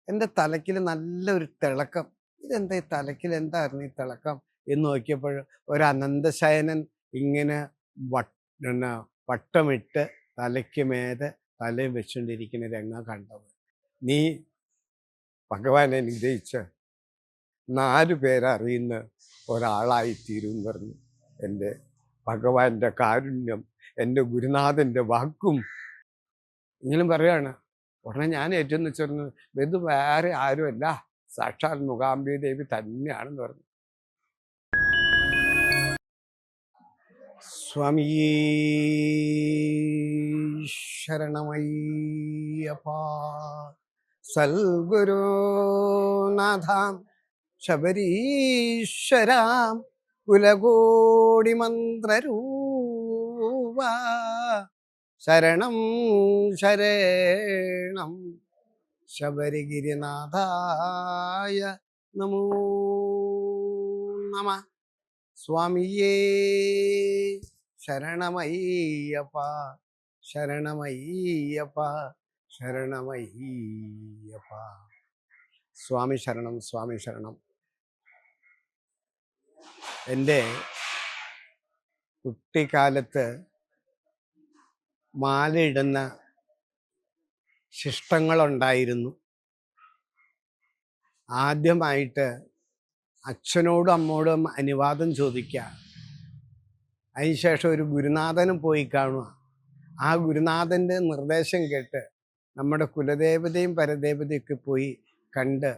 എൻ്റെ തലയ്ക്കിൽ നല്ലൊരു തിളക്കം. ഇതെന്താ ഈ തലയ്ക്കിൽ എന്തായിരുന്നു ഈ തിളക്കം എന്ന് നോക്കിയപ്പോൾ ഒരു അനന്തശയനൻ ഇങ്ങനെ പിന്നെ വട്ടമിട്ട് തലയ്ക്ക് മേതെ തലയും വെച്ചുകൊണ്ടിരിക്കുന്ന രംഗം കണ്ടത്. നീ ഭഗവാനെ നിഗ്രഹിച്ച് 4 പേരറിയുന്ന ഒരാളായിത്തീരും എന്ന് പറഞ്ഞു. എൻ്റെ ഭഗവാന്റെ കാരുണ്യം, എൻ്റെ ഗുരുനാഥൻ്റെ വാക്കും ഇങ്ങനെ പറയാണ്. ഉടനെ ഞാൻ ഏറ്റവും വെച്ചിരുന്നത് ഇത് വേറെ ആരുമല്ല, സാക്ഷാൽ മൂകാംബിക ദേവി തന്നെയാണെന്ന് പറഞ്ഞു. സ്വാമി ശരണമയ്യപ്പ. സൽഗുരുനാഥാം ശബരീശ്വരാം കുലകോടി മന്ത്രരൂപ ശരണം ശരണം ശബരിഗിരിനാഥായ നമോ നമഃ. സ്വാമിയേ ശരണമയ്യപ്പ, ശരണമയ്യപ്പ, ശരണമയ്യപ്പ. സ്വാമി ശരണം, സ്വാമി ശരണം. എൻ്റെ കുട്ടിക്കാലത്ത് മാലയിടുന്ന ശിഷ്ടങ്ങളുണ്ടായിരുന്നു. ആദ്യമായിട്ട് അച്ഛനോടും അമ്മോടും അനുവാദം ചോദിക്കുക. അതിനുശേഷം ഒരു ഗുരുനാഥനും പോയി കാണുക. ആ ഗുരുനാഥൻ്റെ നിർദ്ദേശം കേട്ട് നമ്മുടെ കുലദേവതയും പരദേവതയൊക്കെ പോയി കണ്ട്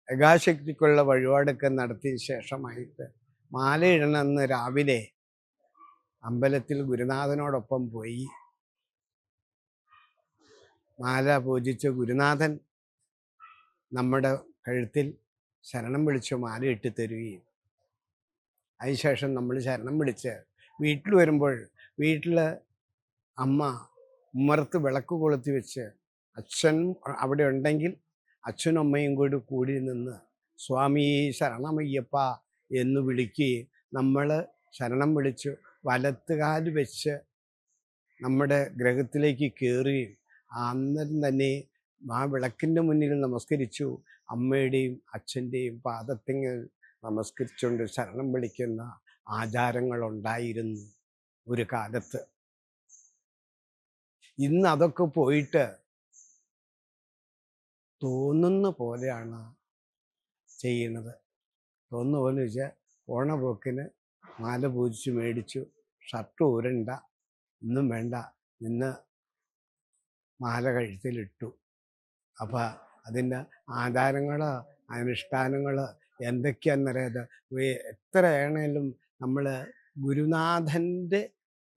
യഥാശക്തിക്കുള്ള വഴിപാടൊക്കെ നടത്തിയ ശേഷമായിട്ട് മാലയിടണമെന്ന് രാവിലെ അമ്പലത്തിൽ ഗുരുനാഥനോടൊപ്പം പോയി. മാല പൂജിച്ച ഗുരുനാഥൻ നമ്മുടെ കഴുത്തിൽ ശരണം വിളിച്ച് മാല ഇട്ട് തരുകയും അതിനുശേഷം നമ്മൾ ശരണം വിളിച്ച് വീട്ടിൽ വരുമ്പോൾ വീട്ടിൽ അമ്മ ഉമ്മറത്ത് വിളക്ക് കൊളുത്തി വെച്ച് അച്ഛൻ അവിടെ ഉണ്ടെങ്കിൽ അച്ഛനും അമ്മയും കൂടി നിന്ന് സ്വാമി ശരണമയ്യപ്പ എന്ന് വിളിക്കുകയും നമ്മൾ ശരണം വിളിച്ച് വലത്തുകാല് വെച്ച് നമ്മുടെ ഗ്രഹത്തിലേക്ക് കയറുകയും അന്നേരം തന്നെ ആ വിളക്കിൻ്റെ മുന്നിൽ നമസ്കരിച്ചു അമ്മയുടെയും അച്ഛൻ്റെയും പാദത്തിങ്ങൾ നമസ്കരിച്ചുകൊണ്ട് ശരണം വിളിക്കുന്ന ആചാരങ്ങളുണ്ടായിരുന്നു ഒരു കാലത്ത്. ഇന്ന് അതൊക്കെ പോയിട്ട് തോന്നുന്ന പോലെയാണ് ചെയ്യുന്നത്. തോന്നുന്ന പോലെ വെച്ചാൽ ഓണപ്പോക്കിന് മാല പൂജിച്ച് മേടിച്ചു, ഷർട്ട് ഊരണ്ട, ഇന്നും വേണ്ട, ഇന്ന് മാല കഴുത്തിലിട്ടു. അപ്പം അതിൻ്റെ ആചാരങ്ങൾ അനുഷ്ഠാനങ്ങൾ എന്തൊക്കെയാണെന്നറിയാതെ എത്രയാണേലും നമ്മൾ ഗുരുനാഥൻ്റെ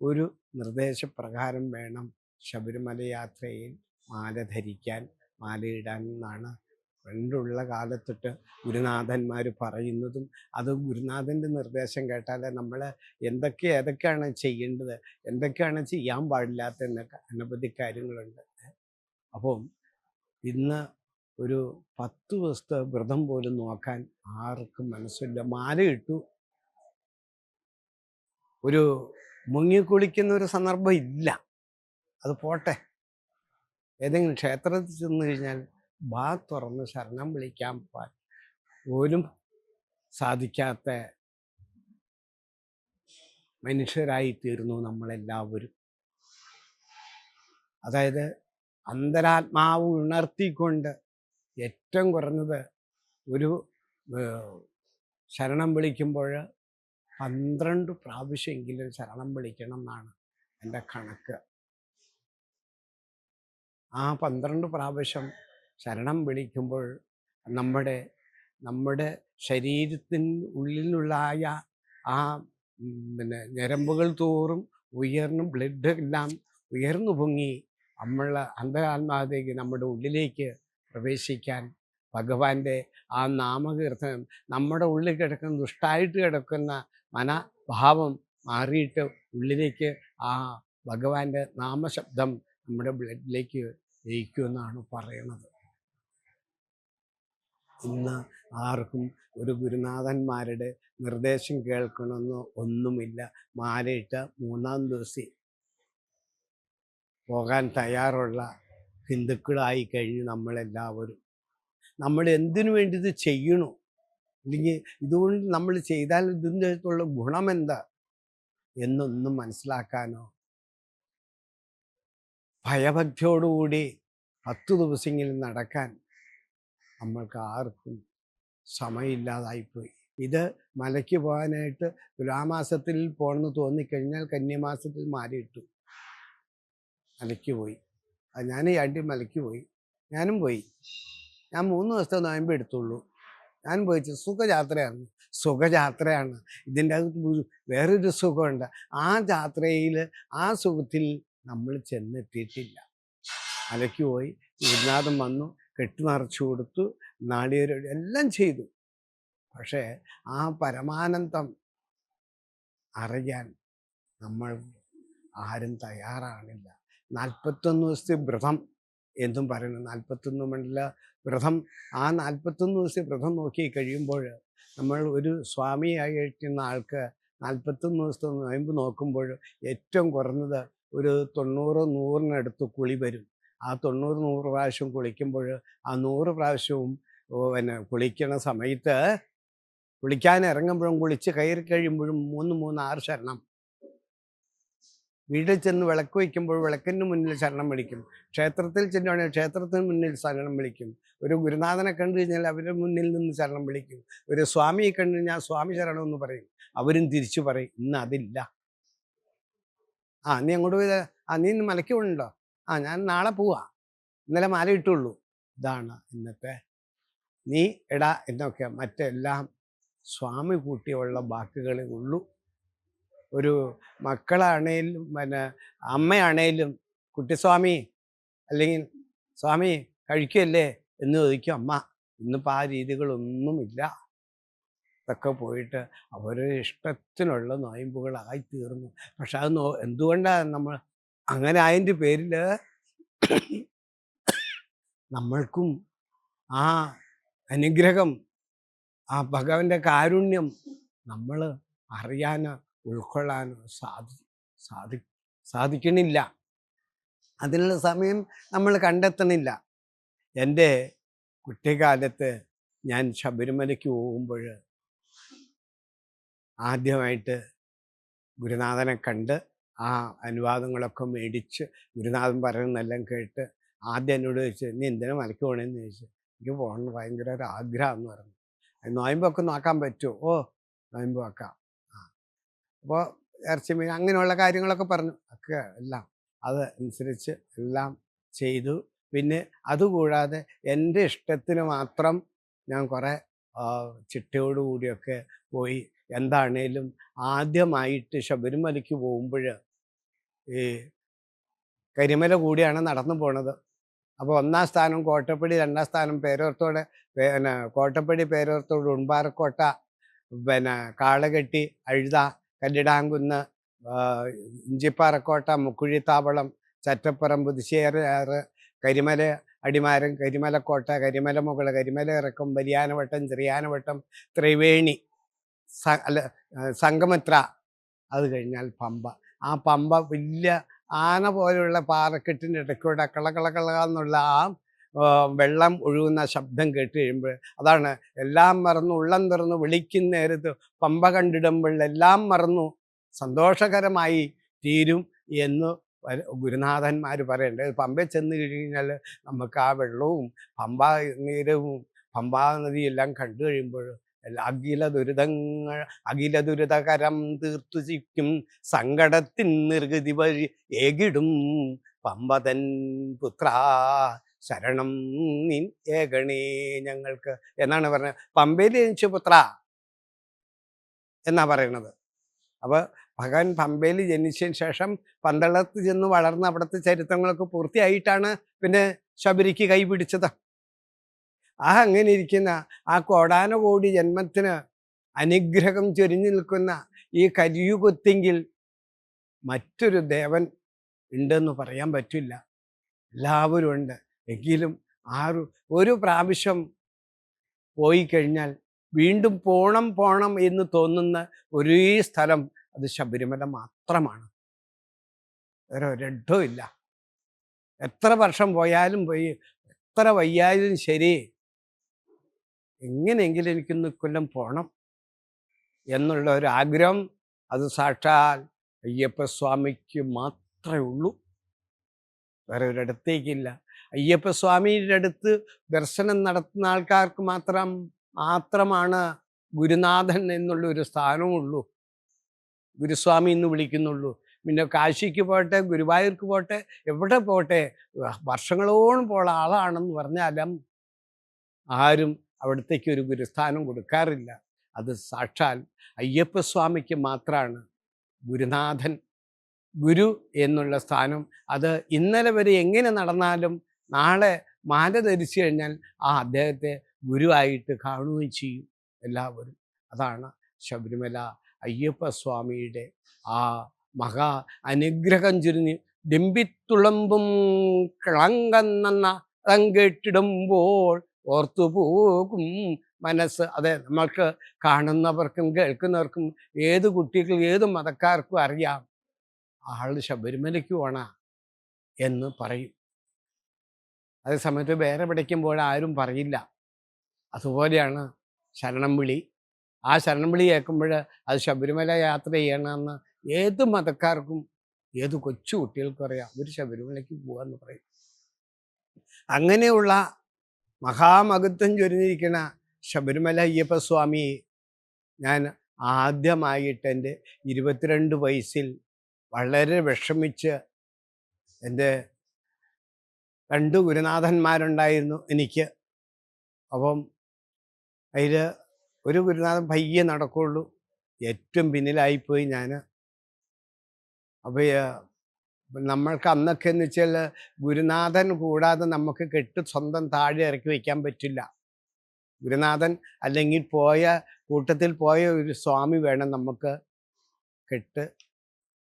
ഒരു നിർദ്ദേശപ്രകാരം വേണം ശബരിമല യാത്രയിൽ മാല ധരിക്കാൻ, മാലയിടാൻ എന്നാണ് പണ്ടുള്ള കാലത്തൊട്ട് ഗുരുനാഥന്മാർ പറയുന്നതും. അത് ഗുരുനാഥൻ്റെ നിർദ്ദേശം കേട്ടാൽ നമ്മൾ ഏതൊക്കെയാണ് ചെയ്യേണ്ടത്, എന്തൊക്കെയാണ് ചെയ്യാൻ പാടില്ലാത്ത എന്നൊക്കെ അനവധി കാര്യങ്ങളുണ്ട്. അപ്പം ഇന്ന് ഒരു 10 ദിവസത്തെ വ്രതം പോലും നോക്കാൻ ആർക്കും മനസ്സില്ല. മാലയിട്ടു, ഒരു മുങ്ങിക്കുളിക്കുന്ന ഒരു സന്ദർഭം ഇല്ല, അത് പോട്ടെ. ഏതെങ്കിലും ക്ഷേത്രത്തിൽ ചെന്ന് കഴിഞ്ഞാൽ വാ തുറന്ന് ശരണം വിളിക്കാൻ പോലും സാധിക്കാത്ത മനുഷ്യരായിത്തീർന്നു നമ്മളെല്ലാവരും. അതായത് അന്തരാത്മാവ് ഉണർത്തിക്കൊണ്ട് ഏറ്റവും കുറഞ്ഞത് ഒരു ശരണം വിളിക്കുമ്പോൾ 12 പ്രാവശ്യമെങ്കിലും ശരണം വിളിക്കണം എന്നാണ് എൻ്റെ കണക്ക്. ആ 12 പ്രാവശ്യം ശരണം വിളിക്കുമ്പോൾ നമ്മുടെ ശരീരത്തിന് ഉള്ളിലുള്ളായ ആ ഞരമ്പുകൾ തോറും ബ്ലഡ് എല്ലാം ഉയർന്നു പൊങ്ങി നമ്മളെ അന്തരാത്മാവിലേക്ക് നമ്മുടെ ഉള്ളിലേക്ക് പ്രവേശിക്കാൻ ഭഗവാന്റെ ആ നാമകീർത്തനം നമ്മുടെ ഉള്ളിൽ കിടക്കുന്ന ദുഷ്ടായിട്ട് കിടക്കുന്ന മനഭാവം മാറിയിട്ട് ഉള്ളിലേക്ക് ആ ഭഗവാന്റെ നാമശബ്ദം നമ്മുടെ ബ്ലഡിലേക്ക് ലയിക്കുമെന്നാണ് പറയണത്. ഇന്ന് ആർക്കും ഒരു ഗുരുനാഥന്മാരുടെ നിർദ്ദേശം കേൾക്കണമെന്ന് ഒന്നുമില്ല. മാലയിട്ട 3-ാം ദിവസം പോകാൻ തയ്യാറുള്ള ഹിന്ദുക്കളായി കഴിഞ്ഞ് നമ്മളെല്ലാവരും. നമ്മൾ എന്തിനു വേണ്ടി ഇത് ചെയ്യണു, അല്ലെങ്കിൽ ഇതുകൊണ്ട് നമ്മൾ ചെയ്താൽ ഇതിൻ്റെ അടുത്തുള്ള ഗുണമെന്താ എന്നൊന്നും മനസ്സിലാക്കാനോ ഭയഭക്തിയോടുകൂടി 10 ദിവസമെങ്കിലും നടക്കാൻ നമ്മൾക്ക് ആർക്കും സമയമില്ലാതായിപ്പോയി. ഇത് മലയ്ക്ക് പോകാനായിട്ട് തുലാമാസത്തിൽ പോകണമെന്ന് തോന്നിക്കഴിഞ്ഞാൽ കന്യമാസത്തിൽ മാറിയിട്ടു മലയ്ക്ക് പോയി. ഞാൻ ഈ ആണ്ടി മലയ്ക്ക് പോയി, ഞാനും പോയി. ഞാൻ 3 ദിവസത്തെ നോയമ്പ് എടുത്തുള്ളൂ. ഞാൻ പോയിട്ട് സുഖയാത്രയാണ്. സുഖയാത്രയാണ്. ഇതിൻ്റെ അകത്ത് വേറൊരു സുഖമുണ്ട്. ആ യാത്രയിൽ ആ സുഖത്തിൽ നമ്മൾ ചെന്നെത്തിയിട്ടില്ല. മലയ്ക്ക് പോയി, ഗുരുനാഥൻ വന്നു, കെട്ട് നിറച്ചു കൊടുത്തു, നാളികേരം എല്ലാം ചെയ്തു. പക്ഷേ ആ പരമാനന്ദം അറിയാൻ നമ്മൾ ആരും തയ്യാറാണില്ല. 41 ദിവസത്തെ വ്രതം എന്നും പറയുന്നു. 41 മണ്ഡല വ്രതം. ആ 41 ദിവസത്തെ വ്രതം നോക്കി കഴിയുമ്പോൾ നമ്മൾ ഒരു സ്വാമിയായിരിക്കുന്ന ആൾക്ക് 41 ദിവസത്തെ നോയമ്പ് നോക്കുമ്പോൾ ഏറ്റവും കുറഞ്ഞത് ഒരു 90-100 കുളി വരും. ആ 90-100 പ്രാവശ്യം കുളിക്കുമ്പോൾ ആ 100 പ്രാവശ്യവും കുളിക്കണ സമയത്ത് കുളിക്കാൻ ഇറങ്ങുമ്പോഴും കുളിച്ച് കയറി കഴിയുമ്പോഴും 3-6 ശരണം. വീട്ടിൽ ചെന്ന് വിളക്ക് വയ്ക്കുമ്പോൾ വിളക്കിന് മുന്നിൽ ശരണം വിളിക്കും. ക്ഷേത്രത്തിൽ ചെല്ലുവാണെങ്കിൽ ക്ഷേത്രത്തിന് മുന്നിൽ ശരണം വിളിക്കും. ഒരു ഗുരുനാഥനെ കണ്ടു കഴിഞ്ഞാൽ അവരുടെ മുന്നിൽ നിന്ന് ശരണം വിളിക്കും. ഒരു സ്വാമിയെ കണ്ടു കഴിഞ്ഞാൽ സ്വാമി ശരണം എന്ന് പറയും. അവരും തിരിച്ചു പറയും. ഇന്ന് അതില്ല. നീ അങ്ങോട്ട് പോയത്? നീ ഇന്ന് മലയ്ക്ക് പോകണുണ്ടോ? ഞാൻ നാളെ പോവാ, ഇന്നലെ മാല ഇട്ടുള്ളൂ. ഇതാണ് ഇന്നത്തെ നീ എടാ എന്നൊക്കെ. മറ്റെല്ലാം സ്വാമി കൂട്ടിയുള്ള വാക്കുകളേ ഉള്ളൂ. ഒരു മക്കളാണേലും അമ്മയാണേലും കുട്ടിസ്വാമി അല്ലെങ്കിൽ സ്വാമി കഴിക്കല്ലേ എന്ന് ചോദിക്കും അമ്മ. ഇന്നിപ്പോൾ ആ രീതികളൊന്നുമില്ല. ഇതൊക്കെ പോയിട്ട് അവരുടെ ഇഷ്ടത്തിനുള്ള നോയമ്പുകളായി തീർന്നു. പക്ഷെ അത് എന്തുകൊണ്ടാണ് നമ്മൾ അങ്ങനെ ആയതിൻ്റെ പേരിൽ നമ്മൾക്കും ആ അനുഗ്രഹം, ആ ഭഗവാന്റെ കാരുണ്യം നമ്മൾ അറിയാനോ ഉൾക്കൊള്ളാനോ സാധിക്കണില്ല. അതിനുള്ള സമയം നമ്മൾ കണ്ടെത്തണില്ല. എൻ്റെ കുട്ടിക്കാലത്ത് ഞാൻ ശബരിമലയ്ക്ക് പോകുമ്പോൾ ആദ്യമായിട്ട് ഗുരുനാഥനെ കണ്ട് ആ അനുവാദങ്ങളൊക്കെ മേടിച്ച് ഗുരുനാഥൻ പറയുന്നതെല്ലാം കേട്ട് ആദ്യം എന്നോട് ചോദിച്ചു, നീ എന്തിനാ മലയ്ക്ക് പോകണമെന്ന് ചോദിച്ചു. എനിക്ക് പോകണം ഭയങ്കര ഒരു ആഗ്രഹം എന്ന് പറഞ്ഞു. നോയമ്പൊക്കെ നോക്കാൻ പറ്റുമോ? നോയമ്പ് നോക്കാം. അപ്പോൾ ഇറച്ചി മീൻ അങ്ങനെയുള്ള കാര്യങ്ങളൊക്കെ പറഞ്ഞു. ഒക്കെ എല്ലാം അത് അനുസരിച്ച് എല്ലാം ചെയ്തു. പിന്നെ അതുകൂടാതെ എൻ്റെ ഇഷ്ടത്തിന് മാത്രം ഞാൻ കുറേ ചിട്ടയോടുകൂടിയൊക്കെ പോയി. എന്താണേലും ആദ്യമായിട്ട് ശബരിമലയ്ക്ക് പോകുമ്പോൾ ഈ കരിമല കൂടിയാണ് നടന്നു പോണത്. അപ്പോൾ 1-ാം സ്ഥാനം കോട്ടപ്പടി, 2-ാം സ്ഥാനം പേരോർത്തോട്, കോട്ടപ്പടി പേരോർത്തോട് ഉൺപാറക്കോട്ട, കാളകെട്ടി, അഴുത, കല്ലിടാങ്കുന്ന്, ഇഞ്ചിപ്പാറക്കോട്ട, മുക്കുഴിത്താവളം, ചറ്റപ്പുറം, പുതുശ്ശേരിയാറ്, കരിമല അടിമാരം, കരിമലക്കോട്ട, കരിമല മുകൾ, കരിമല ഇറക്കം, വലിയാനവട്ടം, ചെറിയാനവട്ടം, ത്രിവേണി, സംഗമിത്ര. അത് കഴിഞ്ഞാൽ പമ്പ. ആ പമ്പ വലിയ ആന പോലെയുള്ള പാറക്കെട്ടിൻ്റെ ഇടയ്ക്കൂടെ കളകളകളെന്നുള്ള ആ വെള്ളം ഒഴുകുന്ന ശബ്ദം കേട്ട് കഴിയുമ്പോൾ അതാണ് എല്ലാം മറന്നു ഉള്ളം തുറന്നു വിളിക്കുന്ന നേരത്ത് പമ്പ കണ്ടിടുമ്പോൾ എല്ലാം മറന്നു സന്തോഷകരമായി തീരും എന്ന് ഗുരുനാഥന്മാർ പറയേണ്ടത്. പമ്പയിൽ ചെന്ന് കഴിഞ്ഞാൽ നമുക്ക് ആ വെള്ളവും പമ്പാ നീരവും പമ്പാ നദിയെല്ലാം കണ്ടു കഴിയുമ്പോൾ അഖില ദുരിതകരം തീർത്തു ചിക്കും സങ്കടത്തിൻ നിർഗതി വഴി ഏകിടും പമ്പതൻ പുത്ര ശരണം നിൻ ഏകണേ ഞങ്ങൾക്ക് എന്നാണ് പറഞ്ഞത്. പമ്പയിൽ ജനിച്ച പുത്ര എന്നാ പറയണത്. അപ്പോൾ ഭഗവാൻ പമ്പയിൽ ജനിച്ചതിന് ശേഷം പന്തളത്ത് ചെന്ന് വളർന്ന് അവിടുത്തെ ചരിത്രങ്ങളൊക്കെ പൂർത്തിയായിട്ടാണ് പിന്നെ ശബരിക്ക് കൈപിടിച്ചത്. അങ്ങനെ ഇരിക്കുന്ന ആ കോടാനുകോടി ജന്മത്തിന് അനുഗ്രഹം ചൊരിഞ്ഞു നിൽക്കുന്ന ഈ കലിയുഗത്തെങ്കിൽ മറ്റൊരു ദേവൻ ഉണ്ടെന്ന് പറയാൻ പറ്റില്ല. എല്ലാവരും ഉണ്ട്. എങ്കിലും ഒരു പ്രാവശ്യം പോയി കഴിഞ്ഞാൽ വീണ്ടും പോണം എന്ന് തോന്നുന്ന ഒരേ സ്ഥലം അത് ശബരിമല മാത്രമാണ്. വേറെ ഒരിടവും ഇല്ല. എത്ര വർഷം പോയാലും പോയി, എത്ര വയ്യാലും ശരി, എങ്ങനെയെങ്കിലും എനിക്കൊന്ന് കൊല്ലം പോകണം എന്നുള്ള ഒരു ആഗ്രഹം അത് സാക്ഷാൽ അയ്യപ്പസ്വാമിക്ക് മാത്രമേ ഉള്ളൂ, വേറെ ഒരിടത്തേക്കില്ല. അയ്യപ്പസ്വാമിയുടെ അടുത്ത് ദർശനം നടത്തുന്ന ആൾക്കാർക്ക് മാത്രമാണ് ഗുരുനാഥൻ എന്നുള്ള ഒരു സ്ഥാനമുള്ളൂ, ഗുരുസ്വാമി എന്ന് വിളിക്കുന്നുള്ളൂ. പിന്നെ കാശിക്ക് പോട്ടെ, ഗുരുവായൂർക്ക് പോട്ടെ, എവിടെ പോട്ടെ, വർഷങ്ങളോളം പോള ആളാണെന്ന് പറഞ്ഞാലും ആരും അവിടത്തേക്ക് ഒരു ഗുരുസ്ഥാനം കൊടുക്കാറില്ല. അത് സാക്ഷാൽ അയ്യപ്പസ്വാമിക്ക് മാത്രമാണ് ഗുരുനാഥൻ, ഗുരു എന്നുള്ള സ്ഥാനം. അത് ഇന്നലെ വരെ എങ്ങനെ നടന്നാലും നാളെ മാല ധരിച്ചു കഴിഞ്ഞാൽ അദ്ദേഹത്തെ ഗുരുവായിട്ട് കാണുകയും ചെയ്യും എല്ലാവരും. അതാണ് ശബരിമല അയ്യപ്പസ്വാമിയുടെ ആ മഹാ അനുഗ്രഹം ചുരുങ്ങി ഡെമ്പിത്തുളമ്പും കളങ്കെന്ന കേട്ടിടുമ്പോൾ ഓർത്തുപോകും മനസ്സ്. അതെ, നമ്മൾക്ക് കാണുന്നവർക്കും കേൾക്കുന്നവർക്കും ഏത് കുട്ടികൾക്കും ഏത് മതക്കാർക്കും അറിയാം ആൾ ശബരിമലയ്ക്ക് പോണ എന്ന് പറയും. അതേ സമയത്ത് വേറെ പിടിക്കുമ്പോൾ ആരും പറയില്ല. അതുപോലെയാണ് ശരണം വിളി. ആ ശരണം വിളി കേൾക്കുമ്പോൾ അത് ശബരിമല യാത്ര ചെയ്യണമെന്ന് ഏത് മതക്കാർക്കും ഏത് കൊച്ചു കുട്ടികൾക്കും അറിയാം. അവർ ശബരിമലയ്ക്ക് പോകാമെന്ന് പറയും. അങ്ങനെയുള്ള മഹാമഹത്വം ചൊരിഞ്ഞിരിക്കുന്ന ശബരിമല അയ്യപ്പസ്വാമിയെ ഞാൻ ആദ്യമായിട്ട് എൻ്റെ 22 വയസ്സിൽ വളരെ വിഷമിച്ച്, എൻ്റെ 2 ഗുരുനാഥന്മാരുണ്ടായിരുന്നു എനിക്ക്. അപ്പം അതിൽ ഒരു ഗുരുനാഥൻ പയ്യെ നടക്കുള്ളൂ, ഏറ്റവും പിന്നിലായിപ്പോയി ഞാൻ. അപ്പോൾ നമ്മൾക്ക് അന്നൊക്കെ എന്ന് വെച്ചാൽ ഗുരുനാഥൻ കൂടാതെ നമുക്ക് കെട്ട് സ്വന്തം താഴെ ഇറക്കി വയ്ക്കാൻ പറ്റില്ല. ഗുരുനാഥൻ അല്ലെങ്കിൽ കൂട്ടത്തിൽ പോയ ഒരു സ്വാമി വേണം നമുക്ക് കെട്ട്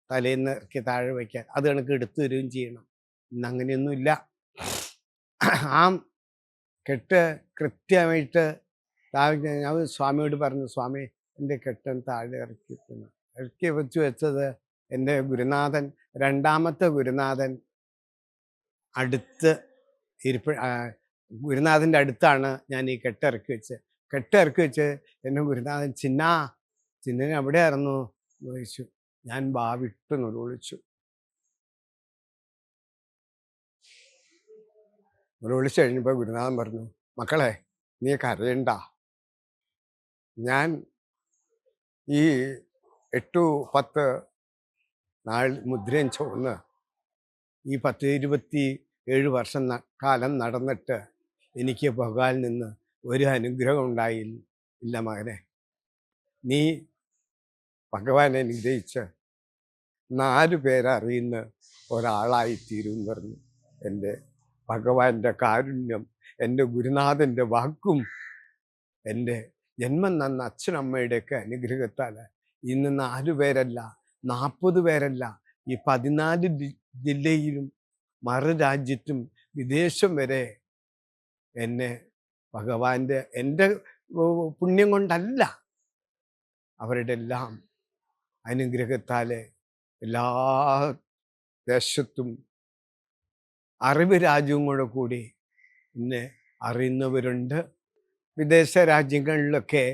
തലേന്ന് ഇറക്കി താഴെ വയ്ക്കാൻ. അത് കണക്ക് എടുത്തു തരുകയും ചെയ്യണം. ഇന്നങ്ങനെയൊന്നുമില്ല. ആ കെട്ട് കൃത്യമായിട്ട് ഞാൻ സ്വാമിയോട് പറഞ്ഞു, സ്വാമി എൻ്റെ കെട്ടൻ താഴെ ഇറക്കി വെച്ചത് എൻ്റെ ഗുരുനാഥൻ, രണ്ടാമത്തെ ഗുരുനാഥൻ അടുത്ത് ഗുരുനാഥൻ്റെ അടുത്താണ് ഞാൻ ഈ കെട്ടിറക്കി വെച്ച് എന്നെ ഗുരുനാഥൻ ചിന്നനെ എവിടെയായിരുന്നു എന്ന് ചോദിച്ചു. ഞാൻ ഭാവിട്ട് വിളിച്ചു കഴിഞ്ഞപ്പോൾ ഗുരുനാഥൻ പറഞ്ഞു, മക്കളെ നീ കരയണ്ട, ഞാൻ ഈ 8-10 നാൾ മുദ്രയും ചുവന്ന് ഈ 10-27 വർഷം കാലം നടന്നിട്ട് എനിക്ക് ഭഗവാനിൽ നിന്ന് ഒരു അനുഗ്രഹം ഉണ്ടായില്ല മകനെ. നീ ഭഗവാനെ അനുഗ്രഹിച്ച് 4 പേരറിയുന്ന ഒരാളായിത്തീരും എന്ന് പറഞ്ഞു. എൻ്റെ ഭഗവാന്റെ കാരുണ്യം, എൻ്റെ ഗുരുനാഥൻ്റെ വാക്കും, എൻ്റെ ജന്മം തന്ന അച്ഛനമ്മയുടെയൊക്കെ അനുഗ്രഹത്താൽ ഇന്ന് 4 പേരല്ല 40 പേരല്ല, ഈ 14 ജില്ലയിലും മറുരാജ്യത്തും വിദേശം വരെ എന്നെ ഭഗവാന്റെ, എൻ്റെ പുണ്യം കൊണ്ടല്ല, അവരുടെ എല്ലാം അനുഗ്രഹത്താൽ എല്ലാ ദേശത്തും അറിവ് രാജ്യവും കൂടി എന്നെ അറിയുന്നവരുണ്ട്. വിദേശ രാജ്യങ്ങളിലൊക്കെ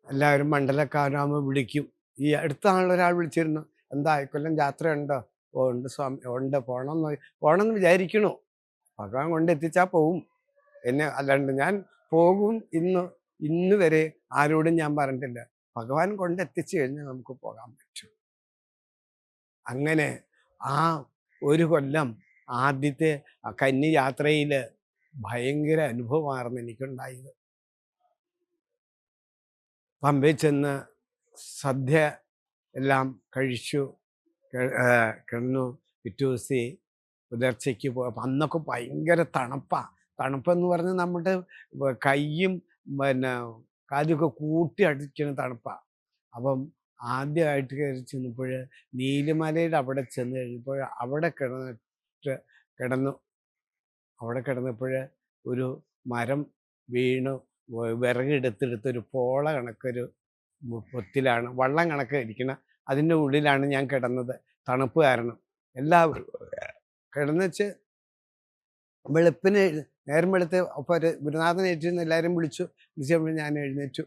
എല്ലാവരും മണ്ഡലക്കാരാകുമ്പോൾ വിളിക്കും. ഈ അടുത്ത നാളൊരാൾ വിളിച്ചിരുന്നു, എന്താ ഇക്കൊല്ലം യാത്ര ഉണ്ടോ? ഉണ്ട് സ്വാമി, ഉണ്ട്, പോകണമെന്ന് വിചാരിക്കണു. ഭഗവാൻ കൊണ്ടെത്തിച്ചാൽ പോവും. അല്ലാണ്ട് ഞാൻ പോകും ഇന്ന് വരെ ആരോടും ഞാൻ പറഞ്ഞിട്ടില്ല. ഭഗവാൻ കൊണ്ടെത്തിച്ചു കഴിഞ്ഞാൽ നമുക്ക് പോകാൻ പറ്റും. അങ്ങനെ ആ ഒരു കൊല്ലം ആദ്യത്തെ കന്നി യാത്രയിൽ ഭയങ്കര അനുഭവമായിരുന്നു എനിക്കുണ്ടായത്. പമ്പയിൽ ചെന്ന് സദ്യ എല്ലാം കഴിച്ചു കിടന്നു. പിറ്റേ ദിവസം പുലർച്ചയ്ക്ക് പോയപ്പോൾ അന്നൊക്കെ ഭയങ്കര തണുപ്പെന്ന് പറഞ്ഞാൽ നമ്മുടെ കൈയും കാലൊക്കെ കൂട്ടി അടിക്കുന്ന തണുപ്പാണ്. അപ്പം ആദ്യമായിട്ട് കയറി ചെന്നപ്പോൾ നീലിമലയുടെ അവിടെ ചെന്ന് കഴിഞ്ഞപ്പോൾ അവിടെ കിടന്നപ്പോൾ ഒരു മരം വീണു വിറകെടുത്തെടുത്തൊരു പോള കണക്കൊരു പൊത്തിലാണ്, വള്ളം കണക്ക് ഇരിക്കണം, അതിൻ്റെ ഉള്ളിലാണ് ഞാൻ കിടന്നത്. തണുപ്പ് കാരണം എല്ലാവരും കിടന്നുവെച്ച് വെളുപ്പിന് നേരം വെളുത്ത് അപ്പോൾ ഒരു ഗുരുനാഥൻ ഏറ്റിരുന്ന് എല്ലാവരും വിളിച്ചപ്പോൾ ഞാൻ എഴുന്നേറ്റു.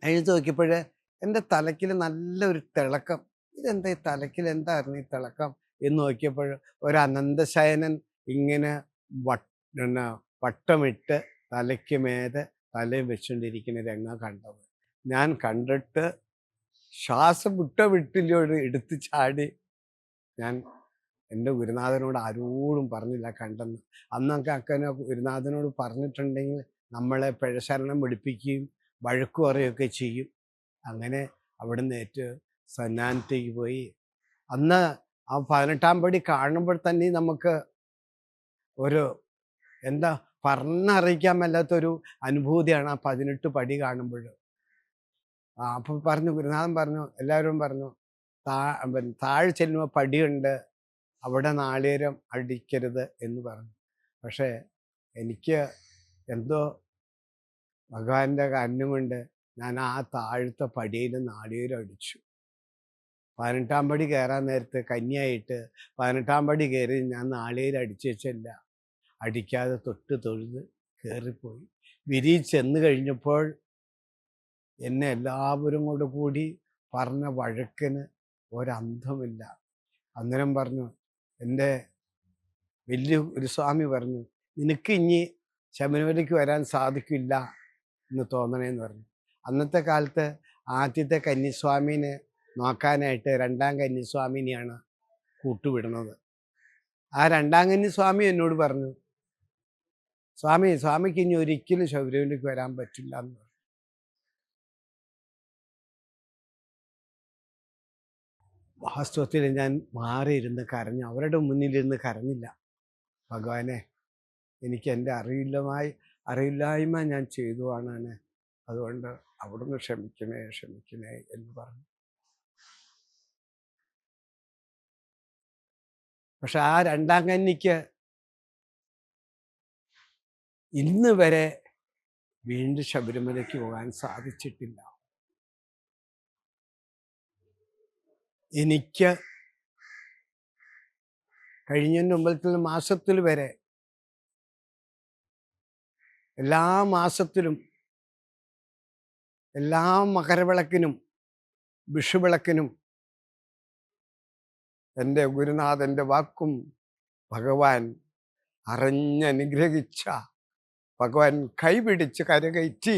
എഴുന്നേറ്റ് നോക്കിയപ്പോൾ എൻ്റെ തലയ്ക്കിൽ നല്ലൊരു തിളക്കം. ഇതെന്താ ഈ തലയ്ക്കിൽ എന്തായിരുന്നു ഈ തിളക്കം എന്ന് നോക്കിയപ്പോൾ ഒരു അനന്തശയനൻ ഇങ്ങനെ പിന്നെ വട്ടമിട്ട് തലയ്ക്ക് മേതെ തലയും വെച്ചുകൊണ്ടിരിക്കുന്ന രംഗം കണ്ടത്. ഞാൻ കണ്ടിട്ട് ശ്വാസം വിട്ടില്ലോട് എടുത്ത് ചാടി. ഞാൻ എൻ്റെ ഗുരുനാഥനോട് ആരോടും പറഞ്ഞില്ല കണ്ടെന്ന്. അന്നൊക്കെ അക്കനെ ഗുരുനാഥനോട് പറഞ്ഞിട്ടുണ്ടെങ്കിൽ നമ്മളെ പിഴശരണം പിടിപ്പിക്കുകയും വഴക്കു പറയുകയൊക്കെ ചെയ്യും. അങ്ങനെ അവിടുന്ന് സന്നാനത്തേക്ക് പോയി. അന്ന് ആ 18-ാം പടി കാണുമ്പോൾ തന്നെ നമുക്ക് ഒരു എന്താ പറഞ്ഞറിയിക്കാൻ മേലാത്തൊരു അനുഭൂതിയാണ് ആ 18 പടി കാണുമ്പോൾ. അപ്പോൾ പറഞ്ഞു, ഗുരുനാഥൻ പറഞ്ഞു, എല്ലാവരും പറഞ്ഞു, താഴെ ചെല്ലുമ്പോൾ പടിയുണ്ട്, അവിടെ നാളികേരം അടിക്കരുത് എന്ന് പറഞ്ഞു. പക്ഷേ എനിക്ക് എന്തോ ഭഗവാന്റെ കാരുണ്യം കൊണ്ട് ഞാൻ ആ താഴത്തെ പടിയിൽ നാളികേരം അടിച്ചു. 18-ാം പടി കയറാൻ നേരത്ത് കന്യായിട്ട് 18-ാം പടി കയറി ഞാൻ നാളികേരം അടിച്ചു വെച്ചല്ല, അടിക്കാതെ തൊഴുത് കയറിപ്പോയി. ചെന്ന് കഴിഞ്ഞപ്പോൾ എന്നെ എല്ലാവരും കൂടി പറഞ്ഞ വഴക്കിന് ഒരന്തമില്ല. അന്നേരം പറഞ്ഞു, എൻ്റെ വലിയ ഒരു സ്വാമി പറഞ്ഞു, നിനക്ക് ഇനി ശബരിമലയ്ക്ക് വരാൻ സാധിക്കില്ല എന്ന് തോന്നണേന്ന് പറഞ്ഞു. അന്നത്തെ കാലത്ത് ആദ്യത്തെ കന്യസ്വാമീനെ നോക്കാനായിട്ട് 2-ാം കന്യസ്വാമിനെയാണ് കൂട്ടുവിടുന്നത്. ആ 2-ാം കന്യസ്വാമി എന്നോട് പറഞ്ഞു, സ്വാമിക്ക് ഇനി ഒരിക്കലും ശബരിമലയ്ക്ക് വരാൻ പറ്റില്ല എന്ന് പറഞ്ഞു. വാസ്തവത്തിൽ ഞാൻ മാറിയിരുന്ന് കരഞ്ഞു. അവരുടെ മുന്നിലിരുന്ന് കരഞ്ഞില്ല. ഭഗവാനെ, എനിക്ക് എൻ്റെ അറിയില്ലായ്മ ഞാൻ ചെയ്തുവാണ്, അതുകൊണ്ട് അവിടുന്ന് ക്ഷമിക്കണേ എന്ന് പറഞ്ഞു. പക്ഷെ ആ 2-ാം കന്യക്ക് ഇന്ന് വരെ വീണ്ടും ശബരിമലയ്ക്ക് പോകാൻ സാധിച്ചിട്ടില്ല. എനിക്ക് കഴിഞ്ഞ മുമ്പത്തെ മാസത്തിൽ വരെ എല്ലാ മാസത്തിലും എല്ലാ മകരവിളക്കിനും വിഷുവിളക്കിനും എൻ്റെ ഗുരുനാഥൻ്റെ വാക്കും ഭഗവാൻ അറിഞ്ഞനുഗ്രഹിച്ച, ഭഗവാൻ കൈപിടിച്ച് കരകയറ്റി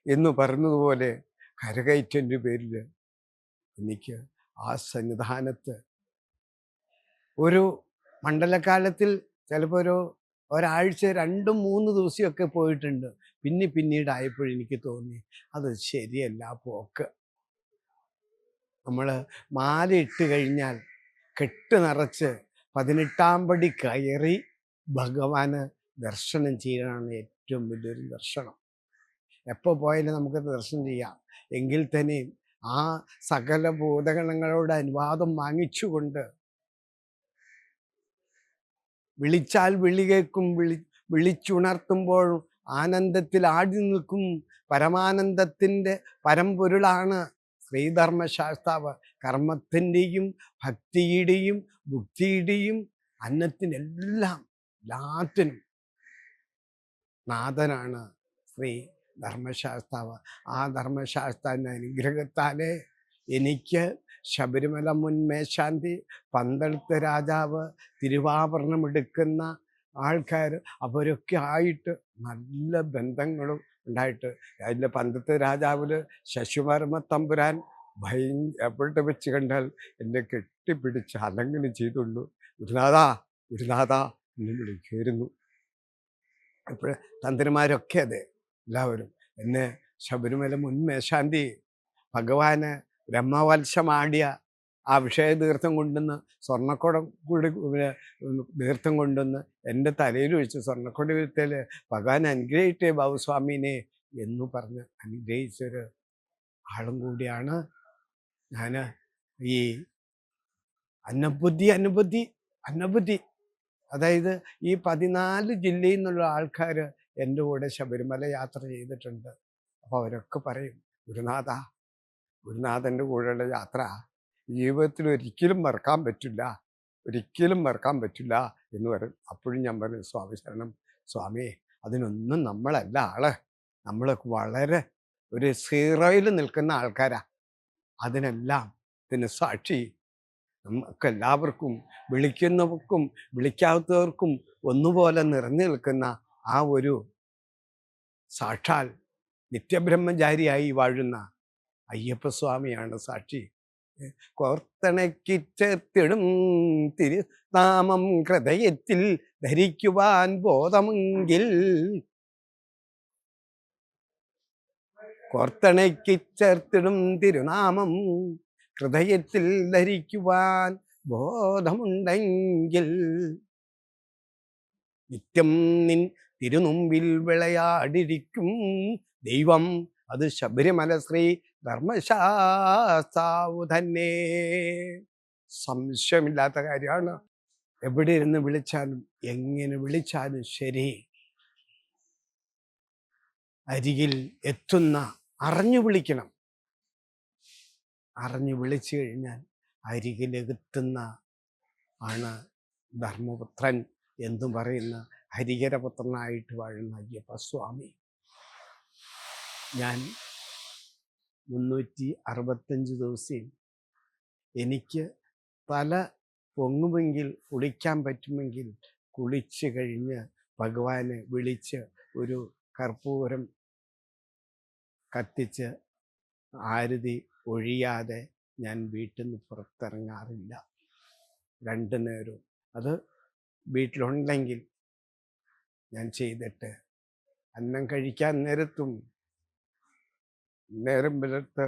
എന്ന് പറഞ്ഞതുപോലെ കരകയറ്റൻ്റെ പേരിൽ എനിക്ക് ആ സന്നിധാനത്ത് ഒരു മണ്ഡലകാലത്തിൽ ചിലപ്പോൾ ഒരാഴ്ച 2-3 ദിവസമൊക്കെ പോയിട്ടുണ്ട്. പിന്നീടായപ്പോഴെനിക്ക് തോന്നി അത് ശരിയല്ല പോക്ക്. നമ്മൾ മാലയിട്ട് കഴിഞ്ഞാൽ കെട്ട് നിറച്ച് 18-ാം പടി കയറി ഭഗവാന് ദർശനം ചെയ്യണമെന്ന് ഏറ്റവും വലിയൊരു ദർശനം. എപ്പോൾ പോയാലും നമുക്ക് ദർശനം ചെയ്യാം. എങ്കിൽ തന്നെയും ആ സകല ഭൂതഗണങ്ങളോട് അനുവാദം വാങ്ങിച്ചുകൊണ്ട് വിളിച്ചാൽ വിളി കേൾക്കും, വിളിച്ചുണർത്തുമ്പോഴും ആനന്ദത്തിൽ ആടി നിൽക്കും പരമാനന്ദത്തിൻ്റെ പരമ്പൊരുളാണ് ശ്രീധർമ്മശാസ്താവ്. കർമ്മത്തിൻ്റെയും ഭക്തിയുടെയും ബുദ്ധിയുടെയും എല്ലാത്തിനും നാഥനാണ് ശ്രീ ധർമ്മശാസ്താവ്. ആ ധർമ്മശാസ്താവിൻ്റെ അനുഗ്രഹത്താലേ എനിക്ക് ശബരിമല മുൻ മേശാന്തി, പന്തളത്തെ രാജാവ്, തിരുവാഭരണം എടുക്കുന്ന ആൾക്കാർ, അവരൊക്കെ ആയിട്ട് നല്ല ബന്ധങ്ങളും ഉണ്ടായിട്ട്, അതിൻ്റെ പന്തളത്തെ രാജാവിൽ ശശിവർമ്മ തമ്പുരാൻ എവിടെ വെച്ച് കണ്ടാൽ എന്നെ കെട്ടിപ്പിടിച്ച് അലങ്ങനെ ചെയ്തുള്ളൂ. ഗുരുനാഥാ എന്ന് വിളിക്കുമായിരുന്നു. ഇപ്പോൾ തന്ത്രിമാരൊക്കെ അതെ, എല്ലാവരും എന്നെ ശബരിമല മുൻ മേശാന്തി ഭഗവാന് ബ്രഹ്മവത്സമാടിയ ആ വിഷയതീർത്ഥം കൊണ്ടുവന്ന് സ്വർണ്ണക്കുടം കൂടി തീർത്ഥം കൊണ്ടുവന്ന് എൻ്റെ തലയിൽ ഒഴിച്ച് സ്വർണ്ണക്കുട വീഴ്ത്തൽ ഭഗവാൻ അനുഗ്രഹിച്ചേ ബാബുസ്വാമീനെ എന്ന് പറഞ്ഞ് അനുഗ്രഹിച്ചൊരു ആളും കൂടിയാണ് ഞാൻ. ഈ അന്നബുദ്ധി അതായത് ഈ 14 ജില്ലയിൽ നിന്നുള്ള ആൾക്കാർ എൻ്റെ കൂടെ ശബരിമല യാത്ര ചെയ്തിട്ടുണ്ട്. അപ്പോൾ അവരൊക്കെ പറയും, ഗുരുനാഥൻ്റെ കൂടെയുള്ള യാത്ര ജീവിതത്തിൽ ഒരിക്കലും മറക്കാൻ പറ്റില്ല എന്ന് പറയും. അപ്പോഴും ഞാൻ പറഞ്ഞു, സ്വാമി ശരണം, സ്വാമി അതിനൊന്നും നമ്മളല്ല ആള്, നമ്മളൊക്കെ വളരെ ഒരു സീറോയിൽ നിൽക്കുന്ന ആൾക്കാരാ. അതിനെല്ലാം ഇതിന് സാക്ഷി നമുക്കെല്ലാവർക്കും, വിളിക്കുന്നവർക്കും വിളിക്കാത്തവർക്കും ഒന്നുപോലെ നിറഞ്ഞു നിൽക്കുന്ന ആ ഒരു സാക്ഷാൽ നിത്യബ്രഹ്മചാരിയായി വാഴുന്ന അയ്യപ്പസ്വാമിയാണ് സാക്ഷി. കോർത്തണയ്ക്ക് ചേർത്തിടും തിരുനാമം ഹൃദയത്തിൽ ധരിക്കുവാൻ ബോധമെങ്കിൽ, കോർത്തണയ്ക്ക് ചേർത്തിടും തിരുനാമം ഹൃദയത്തിൽ ധരിക്കുവാൻ ബോധമുണ്ടെങ്കിൽ, നിത്യം നിൻ തിരുനുമ്പിൽ വിളയാടിരിക്കും ദൈവം അത് ശബരിമല ശ്രീ ധർമ്മശാസ്താവു തന്നെ. സംശയമില്ലാത്ത കാര്യമാണ്. എവിടെ ഇരുന്ന് വിളിച്ചാലും എങ്ങനെ വിളിച്ചാലും ശരി, അരികിൽ എത്തുന്ന, അറിഞ്ഞു വിളിക്കണം. അറിഞ്ഞു വിളിച്ചു കഴിഞ്ഞാൽ അരികിലെത്തുന്ന ആണ് ധർമ്മപുത്രൻ എന്ന് പറയുന്ന ഹരിഹരപുത്രനായിട്ട് വാഴുന്ന അയ്യപ്പസ്വാമി. ഞാൻ 365 ദിവസം എനിക്ക് തല പൊങ്ങുമെങ്കിൽ, കുളിക്കാൻ പറ്റുമെങ്കിൽ കുളിച്ച് കഴിഞ്ഞ് ഭഗവാനെ വിളിച്ച് ഒരു കർപ്പൂരം കത്തിച്ച് ആരതി ഒഴിയാതെ ഞാൻ വീട്ടിൽ നിന്ന് പുറത്തിറങ്ങാറില്ല. 2 നേരവും അത് വീട്ടിലുണ്ടെങ്കിൽ ഞാൻ ചെയ്തിട്ട് അന്നം കഴിക്കാൻ നേരത്തും നേരം പുലർത്ത്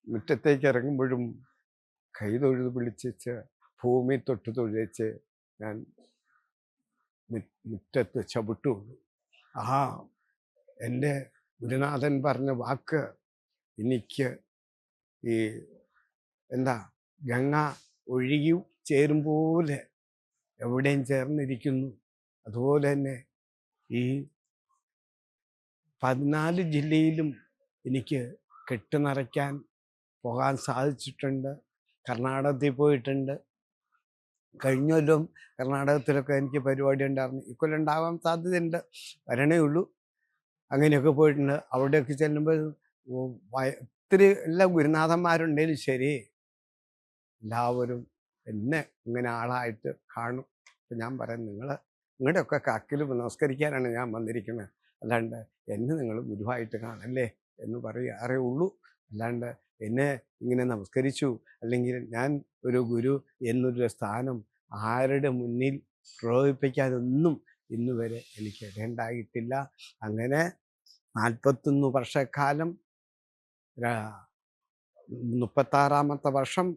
മുറ്റത്തേക്ക് ഇറങ്ങുമ്പോഴും കൈ തൊഴുത് വിളിച്ച് ഭൂമി തൊട്ട് തൊഴിച്ച് ഞാൻ മുറ്റത്ത് ചവിട്ടുള്ളൂ. എൻ്റെ ഗുരുനാഥൻ പറഞ്ഞ വാക്ക് എനിക്ക് ഈ ഗംഗ ഒഴുകി ചേരും പോലെ എവിടെയും ചേർന്നിരിക്കുന്നു. അതുപോലെ തന്നെ ഈ 14 ജില്ലയിലും എനിക്ക് കെട്ടുനിറയ്ക്കാൻ പോകാൻ സാധിച്ചിട്ടുണ്ട്. കർണാടകത്തിൽ പോയിട്ടുണ്ട്. കഴിഞ്ഞ കൊല്ലം കർണാടകത്തിലൊക്കെ എനിക്ക് പരിപാടി ഉണ്ടായിരുന്നു. ഇക്കൊല്ലം ഉണ്ടാവാൻ സാധ്യതയുണ്ട്, വരണേ ഉള്ളൂ. അങ്ങനെയൊക്കെ പോയിട്ടുണ്ട്. അവിടെയൊക്കെ ചെല്ലുമ്പോൾ ഒത്തിരി എല്ലാ ഗുരുനാഥന്മാരുണ്ടെങ്കിലും ശരി, എല്ലാവരും എന്നെ ഇങ്ങനെ ആളായിട്ട് കാണും. അപ്പം ഞാൻ പറയാം, നിങ്ങളുടെയൊക്കെ കാക്കിൽ നമസ്കരിക്കാനാണ് ഞാൻ വന്നിരിക്കുന്നത്, അല്ലാണ്ട് എന്നെ നിങ്ങൾ ഗുരുവായിട്ട് കാണല്ലേ എന്ന് പറയാറേ ഉള്ളൂ. അല്ലാണ്ട് എന്നെ ഇങ്ങനെ നമസ്കരിച്ചു അല്ലെങ്കിൽ ഞാൻ ഒരു ഗുരു എന്നൊരു സ്ഥാനം ആരുടെ മുന്നിൽ പ്രയോഗിപ്പിക്കാനൊന്നും ഇന്നുവരെ എനിക്ക് ഇടയുണ്ടായിട്ടില്ല. അങ്ങനെ 41 വർഷക്കാലം, 36ാമത്തെ വർഷം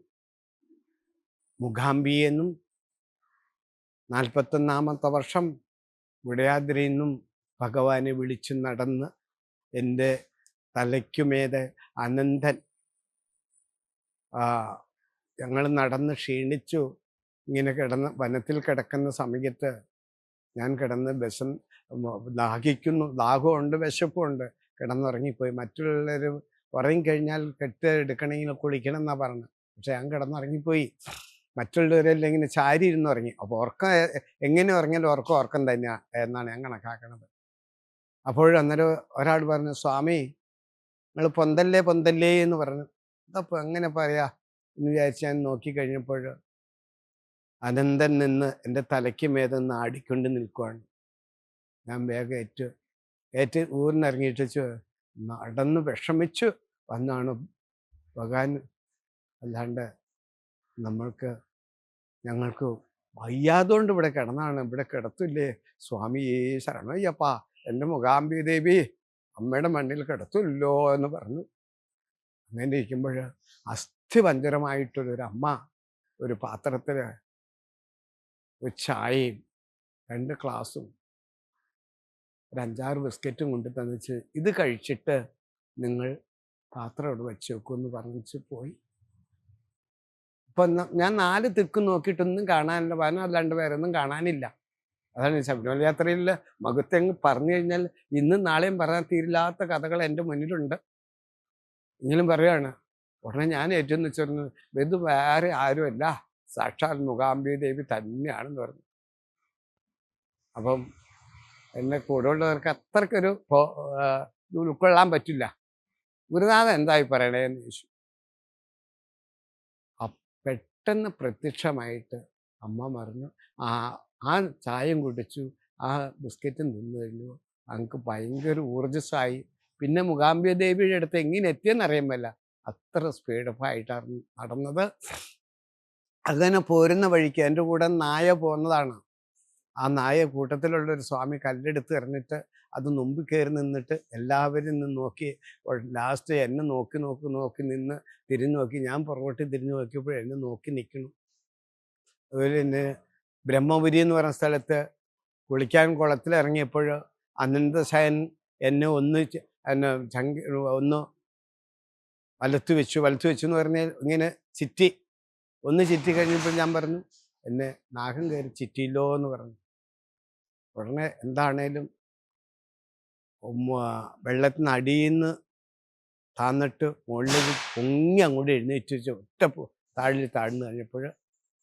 മൂകാംബിയെന്നും 41ാമത്തെ വർഷം വിടയാദ്രിയിൽ നിന്നും ഭഗവാനെ വിളിച്ചു നടന്ന് എൻ്റെ തലയ്ക്കുമേതെ അനന്തൻ ഞങ്ങൾ നടന്ന് ക്ഷീണിച്ചു ഇങ്ങനെ കിടന്ന് വനത്തിൽ കിടക്കുന്ന സമയത്ത് ഞാൻ കിടന്ന് ദാഹമുണ്ട്, വിശപ്പുണ്ട്, കിടന്നുറങ്ങിപ്പോയി. മറ്റുള്ളവർ ഉറങ്ങിക്കഴിഞ്ഞാൽ കെട്ട് എടുക്കണമെങ്കിൽ കുളിക്കണം എന്നാണ് പറഞ്ഞത്. പക്ഷെ ഞാൻ കിടന്നുറങ്ങിപ്പോയി. മറ്റുള്ളവരെല്ലാം ഇങ്ങനെ ചാരി ഇരുന്ന് ഉറങ്ങി. അപ്പോൾ ഉറക്കം എങ്ങനെ ഉറങ്ങിയാലും ഉറക്കം തന്നെയാണ് എന്നാണ് ഞാൻ കണക്കാക്കണത്. അന്നേരം ഒരാൾ പറഞ്ഞു, സ്വാമി നിങ്ങൾ പൊന്തല്ലേ എന്ന് പറഞ്ഞു. അതപ്പോൾ എങ്ങനെ പറയാ എന്ന് വിചാരിച്ച് ഞാൻ നോക്കിക്കഴിഞ്ഞപ്പോൾ അനന്തൻ നിന്ന് എൻ്റെ തലയ്ക്ക് മേതെന്ന് ആടിക്കൊണ്ട് നിൽക്കുവാണ്. ഞാൻ വേഗം ഏറ്റ് ഊരിനിറങ്ങിയിട്ട് നടന്ന് വിഷമിച്ചു വന്നാണ് ഭഗവാൻ. അല്ലാണ്ട് ഞങ്ങൾക്ക് വയ്യാതുകൊണ്ട് ഇവിടെ കിടന്നാണ്, ഇവിടെ കിടത്തില്ലേ സ്വാമിയേ ശരണയ്യപ്പാ, എൻ്റെ മൂകാംബി ദേവി അമ്മയുടെ മണ്ണിൽ കിടത്തില്ലോ എന്ന് പറഞ്ഞു. അങ്ങനെ ഇരിക്കുമ്പോൾ അസ്ഥിപഞ്ജരമായിട്ടൊരമ്മ ഒരു പാത്രത്തിൽ ഒരു ചായയും 2 ഗ്ലാസും ഒരു 5-6 ബിസ്ക്കറ്റും കൊണ്ട് തന്നിച്ച്, ഇത് കഴിച്ചിട്ട് നിങ്ങൾ പാത്രം ഇവിടെ വെച്ച് വെക്കുമെന്ന് പറഞ്ഞിച്ച് പോയി. അപ്പം ഞാൻ 4 ദിക്ക് നോക്കിയിട്ടൊന്നും കാണാനില്ല, വനമല്ലാണ്ട് വേറെ ഒന്നും കാണാനില്ല. അതാണ് ശബരിമല യാത്രയിൽ മഹത്വം പറഞ്ഞു കഴിഞ്ഞാൽ ഇന്നും നാളെയും പറയാൻ തീരില്ലാത്ത കഥകൾ എൻ്റെ മുന്നിലുണ്ട്. എങ്കിലും പറയുകയാണ്. ഉടനെ ഞാൻ ഏറ്റവും വെച്ചിരുന്നത് ഇത് വേറെ ആരുമല്ല, സാക്ഷാൽ മൂകാംബി ദേവി തന്നെയാണെന്ന് പറഞ്ഞു. അപ്പം എന്നെ കൂടെയുള്ളവർക്ക് അത്രക്കൊരു ഉൾക്കൊള്ളാൻ പറ്റില്ല. ഗുരുനാഥൻ എന്തായി പറയണേന്ന് ചോദിച്ചു. പെട്ടെന്ന് പ്രത്യക്ഷമായിട്ട് അമ്മ പറഞ്ഞു, ആ ആ ചായയും കുടിച്ചു, ആ ബിസ്ക്കറ്റും തിന്നു കഴിഞ്ഞു, ഞങ്ങൾക്ക് ഭയങ്കര ഊർജ്ജസ്സായി. പിന്നെ മൂകാംബിക ദേവിയുടെ അടുത്ത് എങ്ങനെ എത്തിയെന്ന് അറിയാമല്ല, അത്ര സ്പീഡപ്പായിട്ടാണ് നടന്നത്. അങ്ങനെ പോരുന്ന വഴിക്ക് എൻ്റെ കൂടെ നായ പോകുന്നതാണ്. ആ നായ കൂട്ടത്തിലുള്ളൊരു സ്വാമി കല്ലെടുത്ത് എറിഞ്ഞിട്ട് അത് മുമ്പിൽ കയറി നിന്നിട്ട് എല്ലാവരും നിന്ന് നോക്കി. ലാസ്റ്റ് എന്നെ നോക്കി നോക്കി നോക്കി നിന്ന് തിരിഞ്ഞു നോക്കി. ഞാൻ പുറകോട്ട് തിരിഞ്ഞു നോക്കിയപ്പോൾ എന്നെ നോക്കി നിൽക്കുന്നു. അതുപോലെ തന്നെ ബ്രഹ്മപുരി എന്ന് പറയുന്ന സ്ഥലത്ത് കുളിക്കാൻ കുളത്തിലിറങ്ങിയപ്പോൾ അനന്തശയൻ എന്നെ ഒന്ന് വലത്ത് വെച്ചു എന്ന് പറഞ്ഞാൽ ഇങ്ങനെ ചിറ്റി കഴിഞ്ഞപ്പോൾ ഞാൻ പറഞ്ഞു, എന്നെ നാഗം കയറി ചിറ്റിയില്ലോ എന്ന് പറഞ്ഞു. ഉടനെ എന്താണേലും വെള്ളത്തിന് അടിയിൽ നിന്ന് താന്നിട്ട് മുകളിലേക്ക് പൊങ്ങി അങ്ങോട്ട് എഴുന്നേറ്റ് വെച്ച് ഒറ്റ താഴ്ന്നു കഴിഞ്ഞപ്പോൾ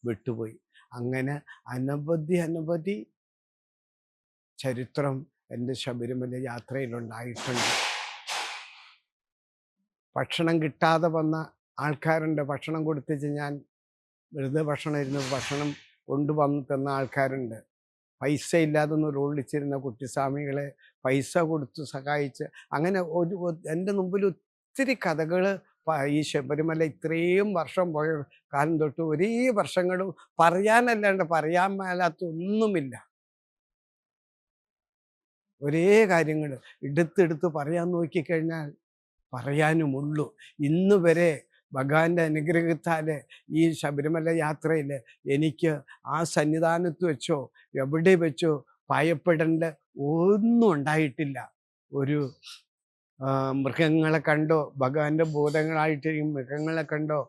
വിട്ടുപോയി. അങ്ങനെ അനവധി ചരിത്രം എൻ്റെ ശബരിമല യാത്രയിലുണ്ടായിട്ടുണ്ട്. ഭക്ഷണം കിട്ടാതെ വന്ന ആൾക്കാരുണ്ട്. ഭക്ഷണം കൊടുത്തിച്ച് ഞാൻ വെറുതെ ഭക്ഷണം കൊണ്ടുവന്ന് തന്ന ആൾക്കാരുണ്ട്. പൈസ ഇല്ലാതെ ഒന്ന് റോളിച്ചിരുന്ന കുട്ടിസ്വാമികളെ പൈസ കൊടുത്ത് സഹായിച്ച്, അങ്ങനെ എൻ്റെ മുമ്പിൽ ഒത്തിരി കഥകൾ. ഈ ശബരിമല ഇത്രയും വർഷം പോയ കാലം തൊട്ട് ഒരേ വർഷങ്ങളും പറയാനല്ലാണ്ട് പറയാൻ മേലാത്തൊന്നുമില്ല. ഒരേ കാര്യങ്ങൾ എടുത്തെടുത്ത് പറയാൻ നോക്കിക്കഴിഞ്ഞാൽ പറയാനുമുള്ളൂ. ഇന്ന് വരെ ഭഗവാന്റെ അനുഗ്രഹത്താൽ ഈ ശബരിമല യാത്രയിൽ എനിക്ക് ആ സന്നിധാനത്ത് വെച്ചോ എവിടെ വെച്ചോ ഭയപ്പെടേണ്ട ഒന്നും ഉണ്ടായിട്ടില്ല. ഒരു മൃഗങ്ങളെ കണ്ടോ, ഭഗവാന്റെ ബോധങ്ങളായിട്ടിരിക്കും മൃഗങ്ങളെ കണ്ടോ,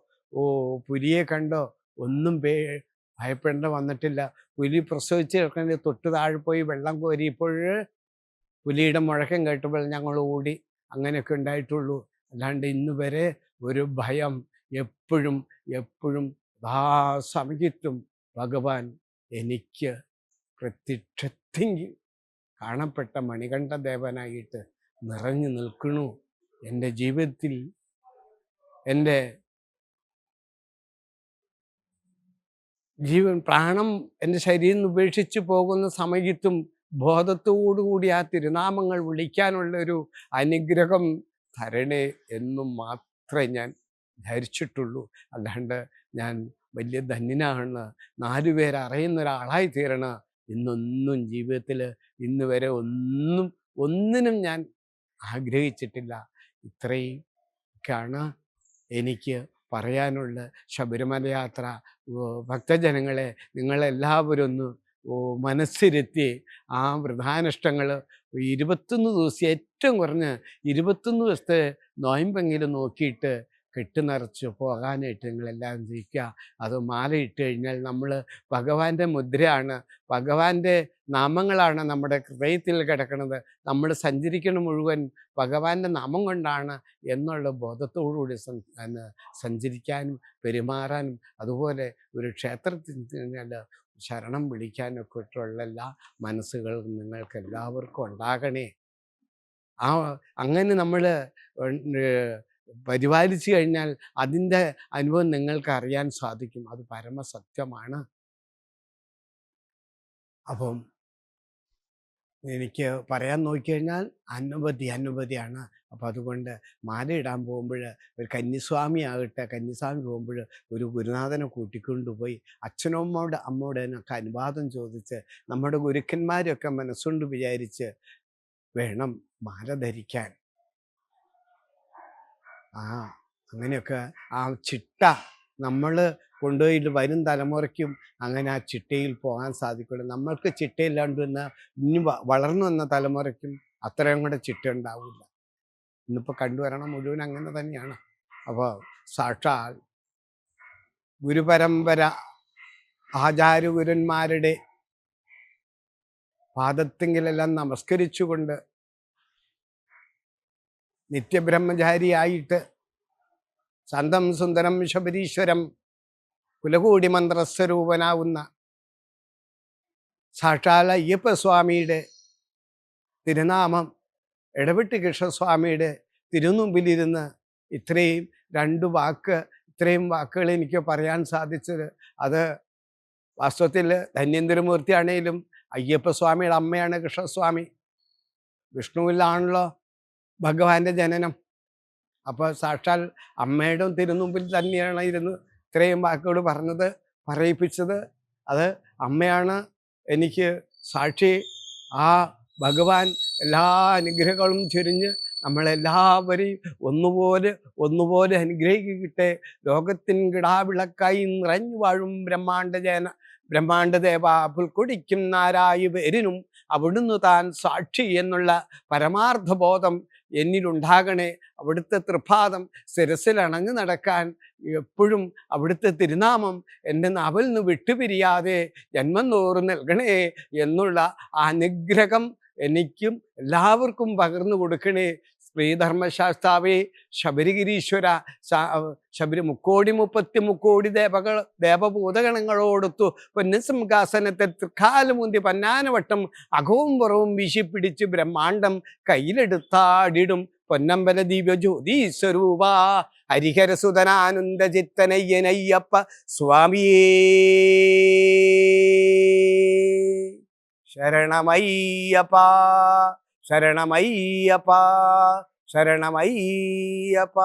പുലിയെ കണ്ടോ, ഒന്നും ഭയപ്പെടേണ്ട വന്നിട്ടില്ല. പുലി പ്രസവിച്ച് കിടക്കുന്ന തൊട്ട് താഴെ പോയി വെള്ളം കോരിയപ്പോൾ പുലിയുടെ മുഴക്കം കേട്ടപ്പോൾ ഞങ്ങൾ ഓടി. അങ്ങനെയൊക്കെ ഉണ്ടായിട്ടുള്ളൂ. അല്ലാണ്ട് ഇന്ന് വരെ ഒരു ഭയം എപ്പോഴും സമയത്തും ഭഗവാൻ എനിക്ക് പ്രത്യക്ഷത്തെങ്കിൽ കാണപ്പെട്ട മണികണ്ഠ ദേവനായിട്ട് നിറഞ്ഞു നിൽക്കണു. എൻ്റെ ജീവിതത്തിൽ എൻ്റെ പ്രാണം എൻ്റെ ശരീരം നിന്ന് ഉപേക്ഷിച്ച് പോകുന്ന സമയത്തും ബോധത്തോടുകൂടി ആ തിരുനാമങ്ങൾ വിളിക്കാനുള്ളൊരു അനുഗ്രഹം തരണേ എന്നും മാത്രമേ ഞാൻ ധരിച്ചിട്ടുള്ളൂ. അല്ലാണ്ട് ഞാൻ വലിയ ധന്യനാണ്, 4 പേരെ അറിയുന്ന ഒരാളായി തീരണം ഇന്നൊന്നും ജീവിതത്തിൽ ഇന്ന് വരെ ഒന്നിനും ഞാൻ ആഗ്രഹിച്ചിട്ടില്ല. ഇത്രയൊക്കെയാണ് എനിക്ക് പറയാനുള്ള. ശബരിമല യാത്ര ഭക്തജനങ്ങളെ നിങ്ങളെല്ലാവരും ഒന്ന് മനസ്സിരുത്തി ആ വ്രതാനുഷ്ഠങ്ങൾ 21 ദിവസം, ഏറ്റവും കുറഞ്ഞ് 21 ദിവസത്തെ നോയമ്പെങ്കിലും നോക്കിയിട്ട് കെട്ടുനിറച്ച് പോകാനായിട്ട് നിങ്ങളെല്ലാവരും ഇരിക്കുക. അത് മാലയിട്ട് കഴിഞ്ഞാൽ നമ്മൾ ഭഗവാന്റെ മുദ്രയാണ്, ഭഗവാന്റെ നാമങ്ങളാണ് നമ്മുടെ ഹൃദയത്തിൽ കിടക്കുന്നത്. നമ്മൾ സഞ്ചരിക്കുന്ന മുഴുവൻ ഭഗവാന്റെ നാമം കൊണ്ടാണ് എന്നുള്ള ബോധത്തോടുകൂടി സഞ്ചരിക്കാനും പെരുമാറാനും, അതുപോലെ ഒരു ക്ഷേത്രത്തിൽ കഴിഞ്ഞാൽ ശരണം വിളിക്കാനൊക്കെ ഇട്ടുള്ള എല്ലാ മനസ്സുകളും നിങ്ങൾക്ക് എല്ലാവർക്കും ഉണ്ടാകണേ. അങ്ങനെ നമ്മൾ പരിപാലിച്ചു കഴിഞ്ഞാൽ അതിൻ്റെ അനുഭവം നിങ്ങൾക്ക് അറിയാൻ സാധിക്കും. അത് പരമസത്യമാണ്. അപ്പം എനിക്ക് പറയാൻ നോക്കിക്കഴിഞ്ഞാൽ അനവധിയാണ്. അപ്പം അതുകൊണ്ട് മാലയിടാൻ പോകുമ്പോൾ ഒരു കന്യസ്വാമി പോകുമ്പോൾ ഒരു ഗുരുനാഥനെ കൂട്ടിക്കൊണ്ടുപോയി അമ്മയോട് എന്നൊക്കെ അനുവാദം ചോദിച്ച് നമ്മുടെ ഗുരുക്കന്മാരൊക്കെ മനസ്സുകൊണ്ട് വിചാരിച്ച് വേണം മാല ധരിക്കാൻ. അങ്ങനെയൊക്കെ ആ ചിട്ട നമ്മൾ കൊണ്ടുപോയിട്ട് വരും തലമുറയ്ക്കും അങ്ങനെ ആ ചിട്ടയിൽ പോകാൻ സാധിക്കുള്ളൂ. നമ്മൾക്ക് ചിട്ടയില്ലാണ്ട് വന്ന ഇനി വളർന്നു വന്ന തലമുറയ്ക്കും അത്രയും കൂടെ ചിട്ട ഉണ്ടാവില്ല. ഇന്നിപ്പോൾ കണ്ടുവരണം മുഴുവൻ അങ്ങനെ തന്നെയാണ്. അപ്പോൾ സാക്ഷാൽ ഗുരുപരമ്പര ആചാര്യഗുരുന്മാരുടെ പാദത്തെങ്കിലെല്ലാം നമസ്കരിച്ചുകൊണ്ട് നിത്യബ്രഹ്മചാരിയായിട്ട് ശാന്തം സുന്ദരം ശബരീശ്വരം കുലകൂടി മന്ത്രസ്വരൂപനാവുന്ന സാക്ഷാൽ അയ്യപ്പസ്വാമിയുടെ തിരുനാമം ഇടവിട്ട് കൃഷ്ണസ്വാമിയുടെ തിരുമുമ്പിലിരുന്ന് ഇത്രയും ഇത്രയും വാക്കുകൾ എനിക്ക് പറയാൻ സാധിച്ചത്, അത് വാസ്തവത്തിൽ ധന്യന്തിരമൂർത്തിയാണേലും അയ്യപ്പസ്വാമിയുടെ അമ്മയാണ് കൃഷ്ണസ്വാമി. വിഷ്ണുവിലാണല്ലോ ഭഗവാന്റെ ജനനം. അപ്പോൾ സാക്ഷാൽ അമ്മയുടെ തിരുമുമ്പിൽ തന്നെയാണ് ഇരുന്ന് ഇത്രയും വാക്കുകൾ പറയിപ്പിച്ചത്. അത് അമ്മയാണ് എനിക്ക് സാക്ഷി. ആ ഭഗവാൻ എല്ലാ അനുഗ്രഹങ്ങളും ചൊരിഞ്ഞ് നമ്മളെല്ലാവരെയും ഒന്നുപോലെ അനുഗ്രഹിക്കട്ടെ. ലോകത്തിൻ കിടാവിളക്കായി നിറഞ്ഞു വാഴും ബ്രഹ്മാണ്ഡദേവ പുൽക്കൊടിക്കും നാരായ പേരിനും അവിടുന്ന് താൻ സാക്ഷി എന്നുള്ള പരമാർത്ഥബോധം എന്നിലുണ്ടാകണേ. അവിടുത്തെ തൃപാദം ശിരസിൽ അണഞ്ഞു നടക്കാൻ എപ്പോഴും അവിടുത്തെ തിരുനാമം എൻ്റെ നാവിൽ നിന്ന് വിട്ടുപിരിയാതെ ജന്മം തോറും നൽകണേ എന്നുള്ള അനുഗ്രഹം എനിക്കും എല്ലാവർക്കും പകർന്നു കൊടുക്കണേ. ശ്രീധർമ്മശാസ്താവേ, ശബരിഗിരീശ്വര, മുക്കോടി ദേവഭൂതഗണങ്ങളോടൊത്തു പൊന്നസിംഹാസനത്തെ തൃക്കാലുമുന്തി പന്നാനവട്ടം അകവും പുറവും വീശിപ്പിടിച്ച് ബ്രഹ്മാണ്ടം കയ്യിലെടുത്താടിടും പൊന്നമ്പല ദിവ്യ ജ്യോതി സ്വരൂപ ഹരിഹരസുതനാനന്ദ ചിത്തനയ്യനയ്യപ്പ സ്വാമിയേ ശരണമയ്യപ്പ ശരണമയ്യപ്പ ശരണമയ്യപ്പ.